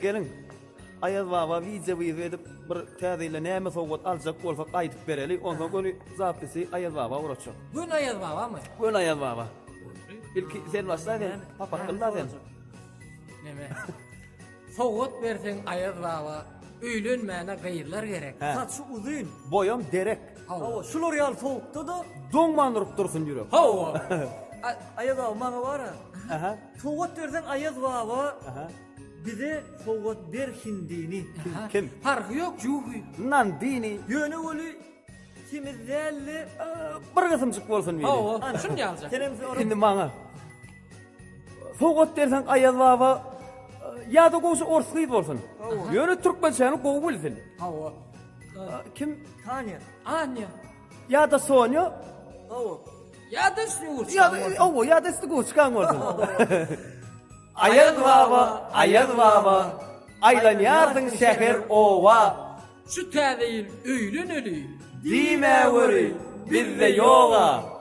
gelin. Ayaz baba vize edip bir täzeyle näme sowgat aljak bolsak aýdyp bereli. Ondan sonra zapisi Ayaz baba uraçak. Gün ayaz baba mı? Gün Ayaz baba. Bilki sen başlaýdyn. Papa kılda sen. Neme? Soğut versen ayaz baba. Öýlenmäne gaýyrlar gerek. He. Saçı uzun. Boyam derek. Hava şu L'Oreal soğukta da Doň mandyryp dursun ýürek. Hawa. Ayaz baba bana var ha. Aha. Soğuk dersen Ayaz baba Aha. bize soğuk der hindini. Kim? Farkı yok juhy. Nan dini Yönü ölü simizlerle bir gysymçyk bolsun meni. Hawa. Şunu ýaljak. tenemizi oraya Şimdi maňa. Sowgat dersen Ayaz baba ýa-da goşy orsky bolsun. Ýöne türkmençäni gowy bilsin. Hawa. Kim? Tanya. Anya. ýa-da Sonya Hava. Ya da şunu ýa-da istigo çıkan bolsun. Ayaz baba, Ayaz baba. Aýlanýardyň şäher owa. Şu täzeýil öýlen ölüy. Dime wöri bizde yoga.